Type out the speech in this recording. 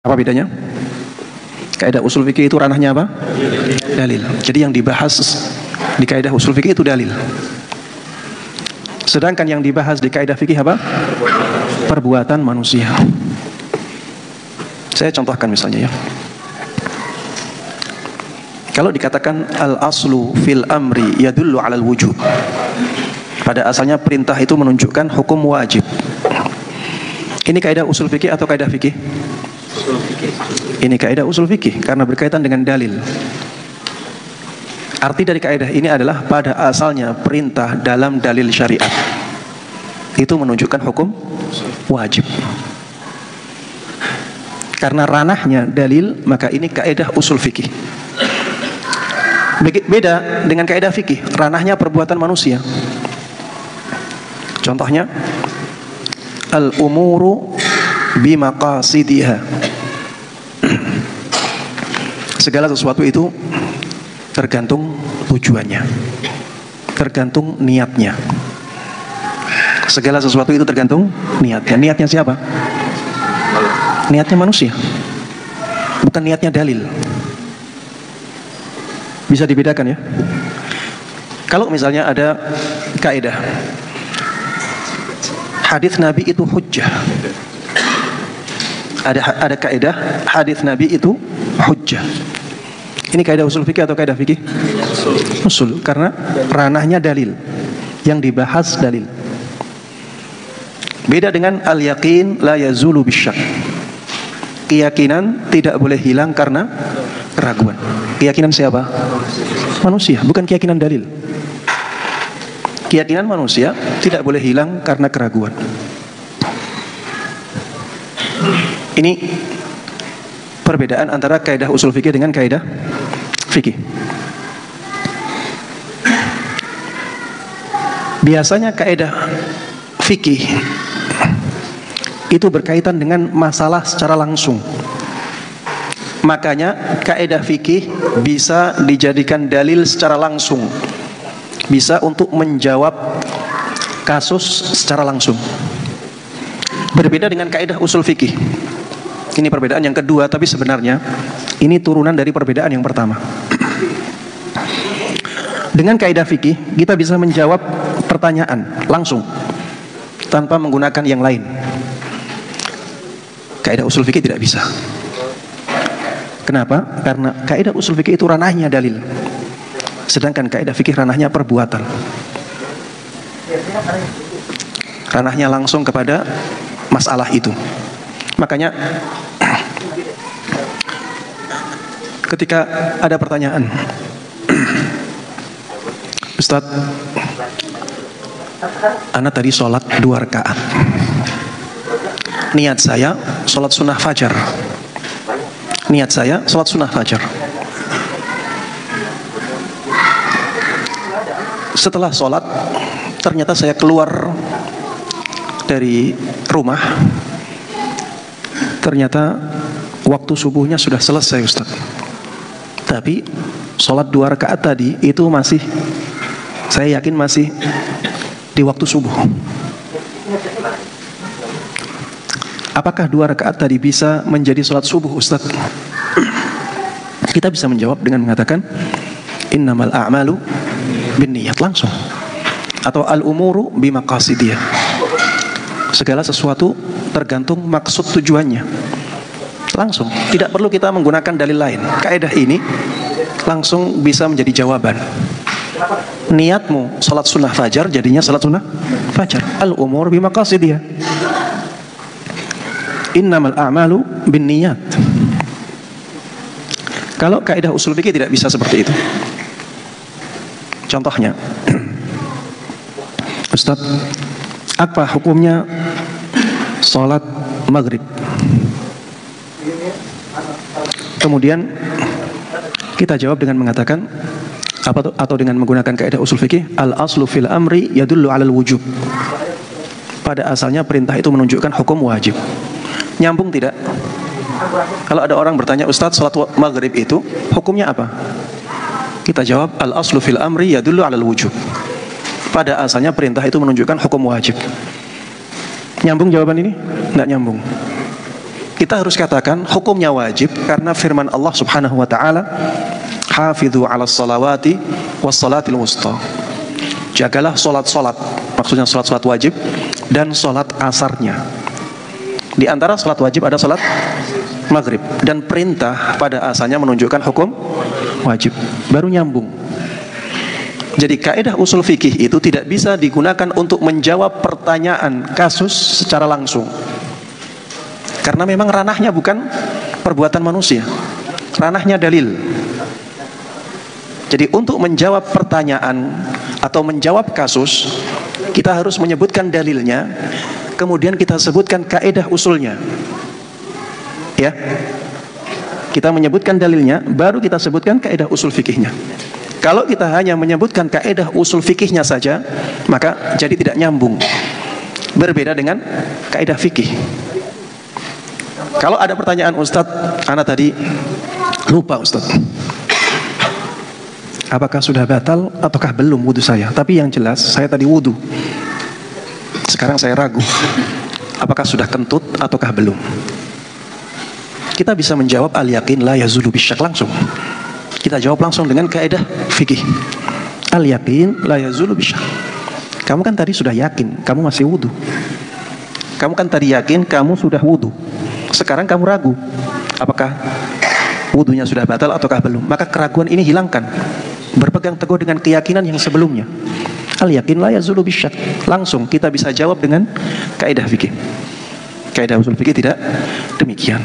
Apa bedanya? Kaidah usul fikih itu ranahnya apa? Dalil. Jadi yang dibahas di kaidah usul fikih itu dalil. Sedangkan yang dibahas di kaidah fikih apa? Perbuatan manusia. Saya contohkan misalnya ya. Kalau dikatakan al-aslu fil amri yadullu 'alal wujub. Pada asalnya perintah itu menunjukkan hukum wajib. Ini kaidah usul fikih atau kaidah fikih? Ini kaidah usul fikih karena berkaitan dengan dalil. Arti dari kaidah ini adalah pada asalnya perintah dalam dalil syariat itu menunjukkan hukum wajib. Karena ranahnya dalil, maka ini kaidah usul fikih. Beda dengan kaidah fikih, ranahnya perbuatan manusia. Contohnya, al-umuru bimaqasidiha. Segala sesuatu itu tergantung tujuannya, tergantung niatnya. Segala sesuatu itu tergantung niatnya. Niatnya siapa? Niatnya manusia, bukan niatnya dalil. Bisa dibedakan ya. Kalau misalnya ada kaidah hadis Nabi itu hujjah, ada kaidah hadis Nabi itu hujjah. Ini kaidah usul fikih atau kaidah fikih? Usul, karena ranahnya dalil, yang dibahas dalil. Beda dengan al-yaqin la yazulu bisyak. Keyakinan tidak boleh hilang karena keraguan. Keyakinan siapa? Manusia, bukan keyakinan dalil. Keyakinan manusia tidak boleh hilang karena keraguan. Ini perbedaan antara kaidah usul fikih dengan kaidah fikih. Biasanya kaidah fikih itu berkaitan dengan masalah secara langsung. Makanya kaidah fikih bisa dijadikan dalil secara langsung, bisa untuk menjawab kasus secara langsung. Berbeda dengan kaidah usul fikih. Ini perbedaan yang kedua, tapi sebenarnya ini turunan dari perbedaan yang pertama. Dengan kaidah fikih kita bisa menjawab pertanyaan langsung tanpa menggunakan yang lain. Kaidah usul fikih tidak bisa. Kenapa? Karena kaidah usul fikih itu ranahnya dalil, sedangkan kaidah fikih ranahnya perbuatan. Ranahnya langsung kepada masalah itu. Makanya ketika ada pertanyaan, Ustaz, ana tadi sholat 2 rakaat. Niat saya sholat sunnah fajar. Niat saya sholat sunnah fajar. Setelah sholat, ternyata saya keluar dari rumah. Ternyata waktu subuhnya sudah selesai, Ustaz. Tapi sholat 2 rakaat tadi itu masih, saya yakin masih di waktu subuh. Apakah 2 rakaat tadi bisa menjadi sholat subuh, Ustaz? Kita bisa menjawab dengan mengatakan innamal a'malu binniyat, langsung. Atau al-umuru bimaqasidiyah. Segala sesuatu tergantung maksud tujuannya. Langsung, tidak perlu kita menggunakan dalil lain. Kaidah ini langsung bisa menjadi jawaban. Niatmu salat sunnah fajar, jadinya salat sunnah fajar. Al-umur bimaqasidiyah. Innamal a'malu binniyat. Kalau kaidah usul fikih tidak bisa seperti itu. Contohnya, Ustaz, apa hukumnya sholat maghrib? Kemudian kita jawab dengan mengatakan atau dengan menggunakan kaidah usul fikih, al-aslu fil amri yadullu 'alal wujub. Pada asalnya perintah itu menunjukkan hukum wajib. Nyambung tidak? Kalau ada orang bertanya, Ustaz, sholat maghrib itu hukumnya apa? Kita jawab, al-aslu fil amri yadullu 'alal wujub. Pada asalnya perintah itu menunjukkan hukum wajib. Nyambung jawaban ini? Tidak nyambung. kita harus katakan hukumnya wajib karena firman Allah Subhanahu wa taala, "Hafidzu 'alas salawati was salatil wusta." Jagalah salat-salat, maksudnya salat-salat wajib dan salat asarnya. Di antara salat wajib ada salat maghrib, dan perintah pada asalnya menunjukkan hukum wajib, baru nyambung. Jadi kaidah usul fikih itu tidak bisa digunakan untuk menjawab pertanyaan kasus secara langsung, karena memang ranahnya bukan perbuatan manusia, ranahnya dalil. Jadi untuk menjawab pertanyaan atau menjawab kasus, kita harus menyebutkan dalilnya, kemudian kita sebutkan kaidah usulnya. Ya, kita menyebutkan dalilnya, baru kita sebutkan kaidah usul fikihnya. Kalau kita hanya menyebutkan kaidah usul fikihnya saja, maka jadi tidak nyambung. Berbeda dengan kaidah fikih. Kalau ada pertanyaan, Ustadz, ana tadi lupa Ustadz, apakah sudah batal ataukah belum wudu saya? Tapi yang jelas saya tadi wudu. Sekarang saya ragu, apakah sudah kentut ataukah belum? Kita bisa menjawab al-yaqin la yazulu bisyak langsung. Kita jawab langsung dengan kaidah fikih. Al-yaqin la yazulu bisyak. Kamu kan tadi sudah yakin, kamu masih wudu. Kamu kan tadi yakin, kamu sudah wudu. Sekarang kamu ragu, apakah wudunya sudah batal ataukah belum? Maka keraguan ini hilangkan. Berpegang teguh dengan keyakinan yang sebelumnya. Al-yaqin la yazulu bisyak. Langsung kita bisa jawab dengan kaidah fikih. Kaidah usul fikih tidak demikian.